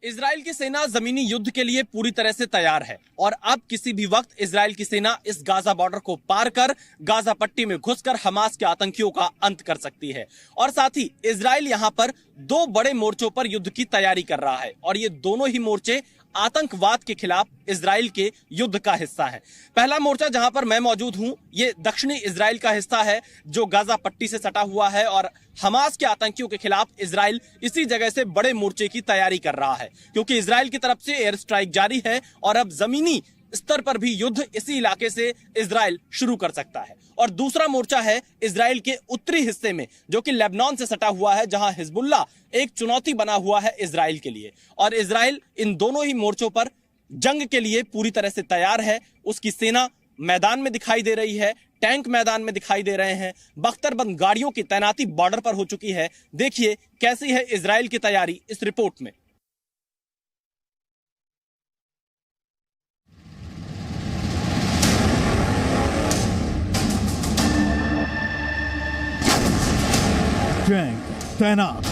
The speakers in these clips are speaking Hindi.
इजराइल की सेना जमीनी युद्ध के लिए पूरी तरह से तैयार है और अब किसी भी वक्त इजराइल की सेना इस गाजा बॉर्डर को पार कर गाजा पट्टी में घुसकर हमास के आतंकियों का अंत कर सकती है। और साथ ही इजराइल यहां पर दो बड़े मोर्चों पर युद्ध की तैयारी कर रहा है और ये दोनों ही मोर्चे आतंकवाद के खिलाफ इजराइल के युद्ध का हिस्सा है। पहला मोर्चा जहां पर मैं मौजूद हूं, ये दक्षिणी इजराइल का हिस्सा है जो गाजा पट्टी से सटा हुआ है और हमास के आतंकियों के खिलाफ इजराइल इसी जगह से बड़े मोर्चे की तैयारी कर रहा है, क्योंकि इजराइल की तरफ से एयर स्ट्राइक जारी है और अब जमीनी स्तर पर भी युद्ध इसी इलाके से इजराइल शुरू कर सकता है। और दूसरा मोर्चा है इजराइल के उत्तरी हिस्से में जो कि लेबनान से सटा हुआ है, जहां हिजबुल्लाह एक चुनौती बना हुआ है इजराइल के लिए। और इजराइल इन दोनों ही मोर्चों पर जंग के लिए पूरी तरह से तैयार है। उसकी सेना मैदान में दिखाई दे रही है, टैंक मैदान में दिखाई दे रहे हैं, बख्तरबंद गाड़ियों की तैनाती बॉर्डर पर हो चुकी है। देखिए कैसी है इजराइल की तैयारी इस रिपोर्ट में। टैंक तैनात,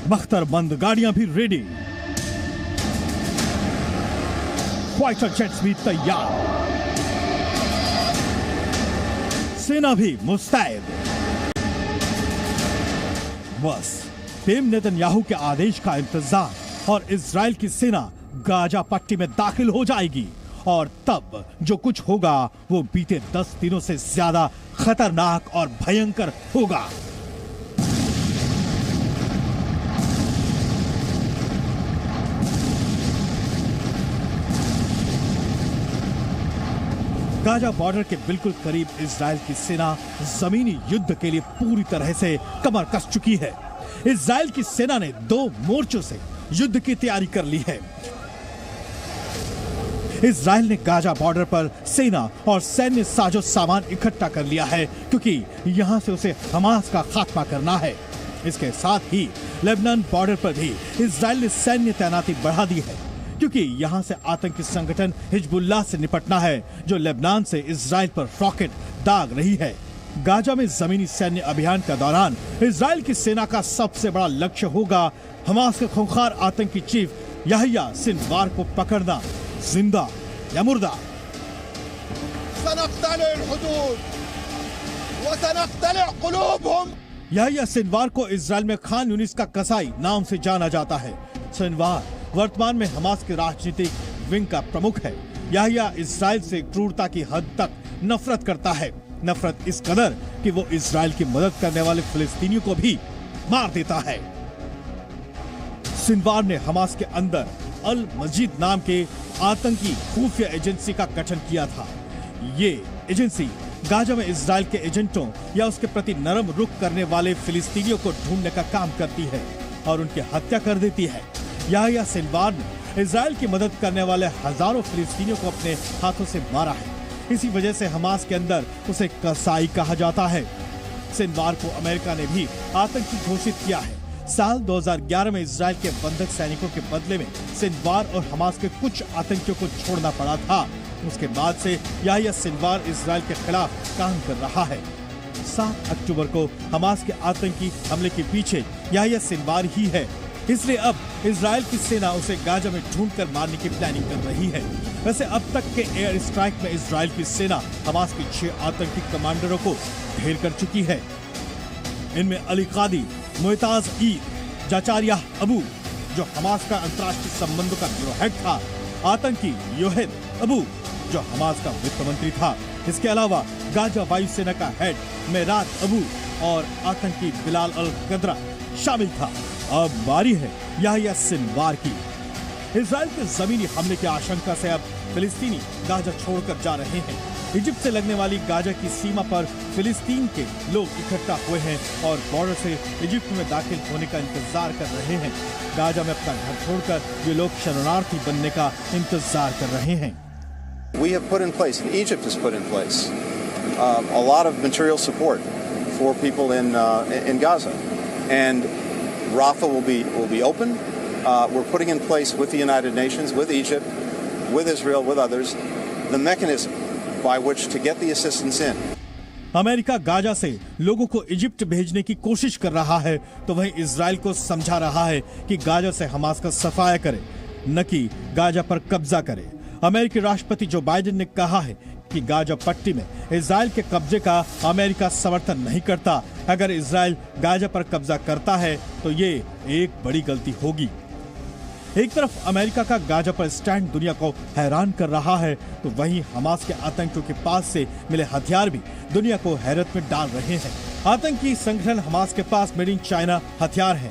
बख्तरबंद गाड़ियां भी रेडी, फाइटर जेट्स भी तैयार, सेना भी मुस्तैद। बस बेम नेतन्याहू के आदेश का इंतजार और इजराइल की सेना गाजा पट्टी में दाखिल हो जाएगी और तब जो कुछ होगा वो बीते 10 दिनों से ज्यादा खतरनाक और भयंकर होगा। गाजा बॉर्डर के बिल्कुल करीब इजराइल की सेना जमीनी युद्ध के लिए पूरी तरह से कमर कस चुकी है। इजराइल की सेना ने 2 मोर्चों से युद्ध की तैयारी कर ली है। इजराइल ने गाजा बॉर्डर पर सेना और सैन्य साजो सामान इकट्ठा कर लिया है क्योंकि यहां से उसे हमास का खात्मा करना है। इसके साथ ही लेबनान बॉर्डर पर भी इजराइल ने सैन्य तैनाती बढ़ा दी है क्योंकि यहां से आतंकी संगठन हिजबुल्लाह से निपटना है जो लेबनान से इजराइल पर रॉकेट दाग रही है। गाजा में जमीनी सैन्य अभियान के दौरान इजराइल की सेना का सबसे बड़ा लक्ष्य होगा हमास के खूंखार आतंकी चीफ याहिया सिनवार को पकड़ना, जिंदा या मुर्दा। याहिया सिनवार को इजराइल में खान यूनिस का कसाई नाम से जाना जाता है। सिनवार वर्तमान में हमास के राजनीतिक विंग का प्रमुख है। याहिया इजराइल से क्रूरता की हद तक नफरत करता है, नफरत इस कदर कि वो इजराइल की मदद करने वाले फिलिस्तीनियों को भी मार देता है। सिनवार ने हमास के अंदर अल मजीद नाम के आतंकी खुफिया एजेंसी का गठन किया था। ये एजेंसी गाजा में इजराइल के एजेंटों या उसके प्रति नरम रुख करने वाले फिलिस्तीनियों को ढूंढने का काम करती है और उनकी हत्या कर देती है। याहिया सिनवार ने इजराइल की मदद करने वाले हजारों फिलिस्तीनियों को अपने हाथों से मारा है। इसी वजह से हमास के अंदर उसे कसाई कहा जाता है। सिनवार को अमेरिका ने भी आतंकी घोषित किया है। साल 2011 में इजराइल के बंधक सैनिकों के बदले में सिनवार और हमास के कुछ आतंकियों को छोड़ना पड़ा था। उसके बाद से याहिया सिनवार इजराइल के खिलाफ काम कर रहा है। 7 अक्टूबर को हमास के आतंकी हमले के पीछे याहिया सिनवार ही है, इसलिए अब इजराइल की सेना उसे गाजा में ढूंढकर मारने की प्लानिंग कर रही है। वैसे अब तक के एयर स्ट्राइक में इजराइल की सेना हमास के 6 आतंकी कमांडरों को ढेर कर चुकी है। इनमें अली कादी, मुइताज ईद, जाचारिया अबू जो हमास का अंतर्राष्ट्रीय संबंधों का ब्यूरो हेड था, आतंकी योहेद अबू जो हमास का वित्त मंत्री था, इसके अलावा गाजा वायुसेना का हेड मेरात अबू और आतंकी बिलाल अल गदरा शामिल था। अब बारी है याहिया सिनवार की। इजराइल के जमीनी हमले की आशंका से अब फिलिस्तीनी गाजा छोड़कर जा रहे हैं। इजिप्ट से लगने वाली गाजा की सीमा पर फिलिस्तीन के लोग इकट्ठा हुए हैं और बॉर्डर से इजिप्ट में दाखिल होने का इंतजार कर रहे हैं। गाजा में अपना घर छोड़कर ये लोग शरणार्थी बनने का इंतजार कर रहे हैं। We have put in place, and Egypt has put in place, a lot of material support for people in Gaza, and Rafah will be open. We're putting in place with the United Nations, with Egypt, with Israel, with others, the mechanism by which to get the assistance in. America Gaza से लोगों को इजिप्ट भेजने की कोशिश कर रहा है, तो वहीं इजराइल को समझा रहा है कि गाजा से हमास का सफाया करे, न कि गाजा पर कब्जा करे। अमेरिकी राष्ट्रपति जो बाइडेन ने कहा है कि गाजा पट्टी में इजराइल के कब्जे का अमेरिका समर्थन नहीं करता। अगर इजराइल गाजा पर कब्जा करता है तो ये एक बड़ी गलती होगी। एक तरफ अमेरिका का गाजा पर स्टैंड दुनिया को हैरान कर रहा है, तो वहीं हमास के आतंकियों के पास से मिले हथियार भी दुनिया को हैरत में डाल रहे हैं। आतंकी संगठन हमास के पास मेड इन चाइना हथियार हैं।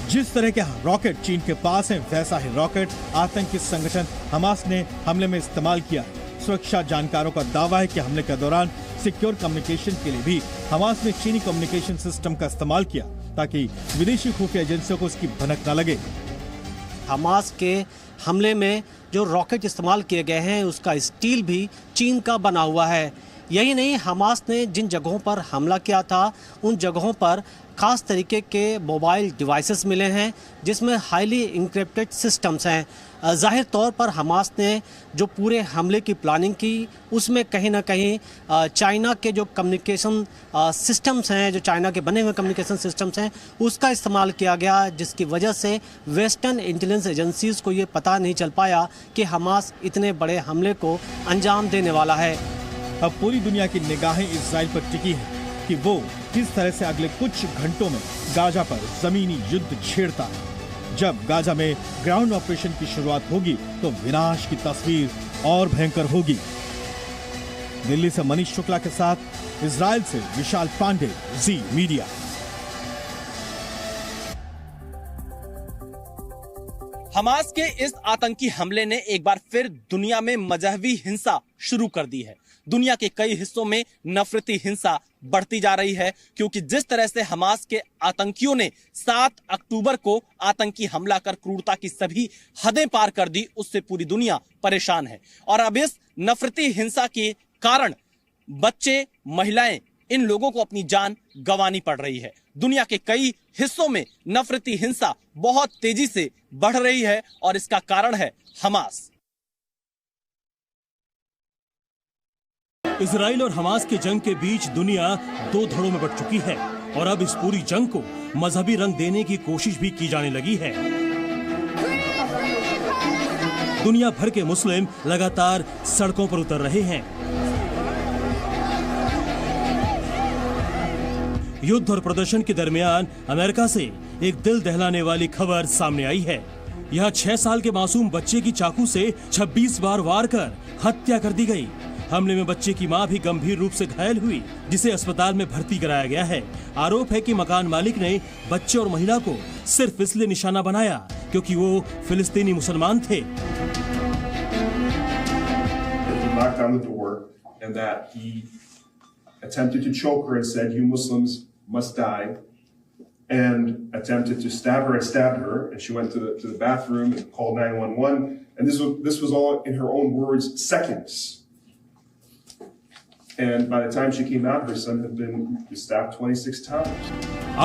जिस तरह के रॉकेट चीन के पास हैं, वैसा ही रॉकेट आतंकी संगठन हमास ने हमले में इस्तेमाल किया। सुरक्षा जानकारों का दावा है कि हमले के दौरान सिक्योर कम्युनिकेशन के लिए भी हमास ने चीनी कम्युनिकेशन सिस्टम का इस्तेमाल किया, ताकि विदेशी खुफिया एजेंसियों को इसकी भनक न लगे। हमास के हमले में जो रॉकेट इस्तेमाल किए गए हैं उसका स्टील भी चीन का बना हुआ है। यही नहीं, हमास ने जिन जगहों पर हमला किया था उन जगहों पर खास तरीके के मोबाइल डिवाइसेस मिले हैं जिसमें हाईली इंक्रिप्टेड सिस्टम्स हैं। जाहिर तौर पर हमास ने जो पूरे हमले की प्लानिंग की उसमें कहीं ना कहीं चाइना के जो कम्युनिकेशन सिस्टम्स हैं, जो चाइना के बने हुए कम्युनिकेशन सिस्टम्स हैं, उसका इस्तेमाल किया गया, जिसकी वजह से वेस्टर्न इंटेलिजेंस एजेंसीज को ये पता नहीं चल पाया कि हमास इतने बड़े हमले को अंजाम देने वाला है। अब पूरी दुनिया की निगाहें इजराइल पर टिकी है कि वो किस तरह से अगले कुछ घंटों में गाजा पर जमीनी युद्ध छेड़ता है। जब गाजा में ग्राउंड ऑपरेशन की शुरुआत होगी तो विनाश की तस्वीर और भयंकर होगी। दिल्ली से मनीष शुक्ला के साथ इजराइल से विशाल पांडे, जी मीडिया। हमास के इस आतंकी हमले ने एक बार फिर दुनिया में मजहबी हिंसा शुरू कर दी है। दुनिया के कई हिस्सों में नफरती हिंसा बढ़ती जा रही है, क्योंकि जिस तरह से हमास के आतंकियों ने 7 अक्टूबर को आतंकी हमला कर क्रूरता की सभी हदें पार कर दी, उससे पूरी दुनिया परेशान है। और अब इस नफरती हिंसा के कारण बच्चे, महिलाएं, इन लोगों को अपनी जान गंवानी पड़ रही है। दुनिया के कई हिस्सों में नफरती हिंसा बहुत तेजी से बढ़ रही है और इसका कारण है हमास। इजराइल और हमास के जंग के बीच दुनिया 2 धड़ों में बंट चुकी है और अब इस पूरी जंग को मजहबी रंग देने की कोशिश भी की जाने लगी है। दुनिया भर के मुस्लिम लगातार सड़कों पर उतर रहे हैं। युद्ध और प्रदर्शन के दरमियान अमेरिका से एक दिल दहलाने वाली खबर सामने आई है। यहाँ 6 साल के मासूम बच्चे की चाकू से 26 बार वार कर हत्या कर दी गई। हमले में बच्चे की मां भी गंभीर रूप से घायल हुई, जिसे अस्पताल में भर्ती कराया गया है। आरोप है कि मकान मालिक ने बच्चे और महिला को सिर्फ इसलिए निशाना बनाया क्योंकि वो फिलिस्तीनी मुसलमान थे। must die, and attempted to stab her and stabbed her, and she went to the bathroom and called 911, and this was all in her own words, seconds. And by the time she came out, her son had been stabbed 26 times.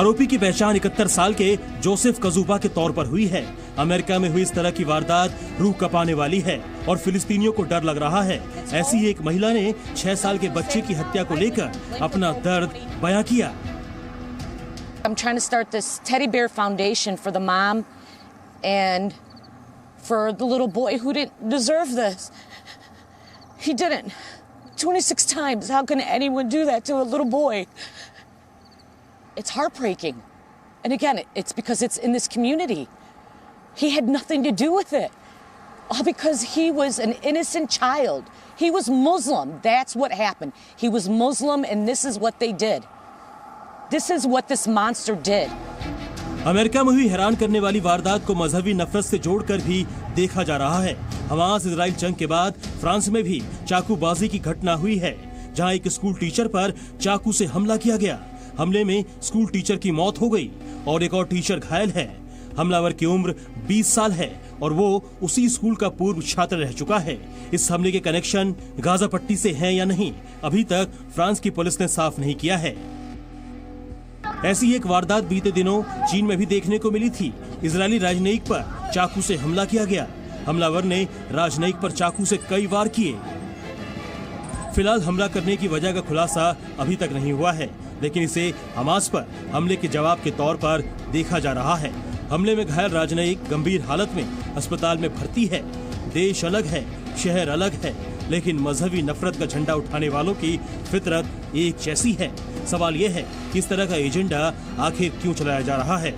आरोपी की पहचान 71 साल के जोसेफ कजूबा के तौर पर हुई है। अमेरिका में हुई इस तरह की वारदात रूह कपाने वाली है और फिलिस्तीनियों को डर लग रहा है। ऐसी ही एक महिला ने 6 साल के बच्चे की हत्या को लेकर अपना दर्द बयां किया। I'm trying to start this teddy bear foundation for the mom and for the little boy who didn't deserve this. He didn't. 26 times. How can anyone do that to a little boy? It's heartbreaking. And again, it's because it's in this community. He had nothing to do with it. All because he was an innocent child. He was Muslim. That's what happened. He was Muslim and this is what they did. This is what this monster did. America में हुई हैरान करने वाली वारदात को मजहबी नफरत से जोड़कर भी देखा जा रहा है। हमास इजराइल जंग के बाद फ्रांस में भी चाकूबाजी की घटना हुई है, जहां एक स्कूल टीचर पर चाकू से हमला किया गया। हमले में स्कूल टीचर की मौत हो गई और एक और टीचर घायल है। हमलावर की उम्र 20 साल है और वो उसी स्कूल का पूर्व छात्र रह चुका है। इस हमले के कनेक्शन गाजा पट्टी से हैं या नहीं, अभी तक फ्रांस की पुलिस ने साफ नहीं किया है। ऐसी एक वारदात बीते दिनों चीन में भी देखने को मिली थी। इजरायली राजनयिक पर चाकू से हमला किया गया। हमलावर ने राजनयिक पर चाकू से कई वार किए। फिलहाल हमला करने की वजह का खुलासा अभी तक नहीं हुआ है, लेकिन इसे हमास पर हमले के जवाब के तौर पर देखा जा रहा है। हमले में घायल राजनयिक गंभीर हालत में अस्पताल में भर्ती है। देश अलग है, शहर अलग है, लेकिन मजहबी नफरत का झंडा उठाने वालों की फितरत एक जैसी है। सवाल यह है कि इस तरह का एजेंडा आखिर क्यों चलाया जा रहा है।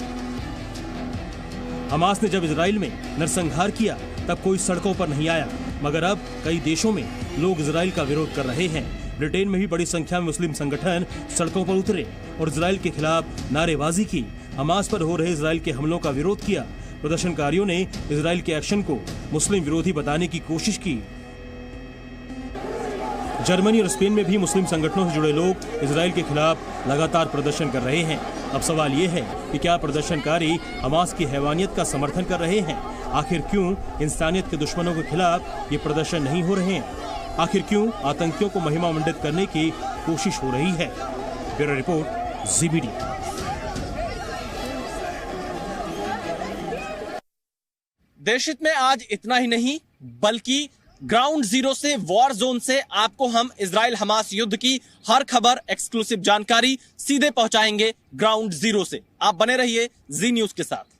हमास ने जब इजराइल में नरसंहार किया तब कोई सड़कों पर नहीं आया, मगर अब कई देशों में लोग इजराइल का विरोध कर रहे हैं। ब्रिटेन में भी बड़ी संख्या में मुस्लिम संगठन सड़कों पर उतरे और इजराइल के खिलाफ नारेबाजी की। हमास पर हो रहे इजराइल के हमलों का विरोध किया। प्रदर्शनकारियों ने इजराइल के एक्शन को मुस्लिम विरोधी बताने की कोशिश की। जर्मनी और स्पेन में भी मुस्लिम संगठनों से जुड़े लोग इजराइल के खिलाफ लगातार प्रदर्शन कर रहे हैं। अब सवाल ये है कि क्या प्रदर्शनकारी हमास की हैवानियत का समर्थन कर रहे हैं? आखिर क्यों इंसानियत के दुश्मनों के खिलाफ ये प्रदर्शन नहीं हो रहे हैं? आखिर क्यों आतंकियों को महिमामंडित करने की कोशिश हो रही है? ब्यूरो रिपोर्ट, जी मीडिया। देशहित में आज इतना ही नहीं, बल्कि ग्राउंड जीरो से, वॉर जोन से आपको हम इजराइल हमास युद्ध की हर खबर, एक्सक्लूसिव जानकारी सीधे पहुंचाएंगे ग्राउंड जीरो से। आप बने रहिए जी न्यूज के साथ।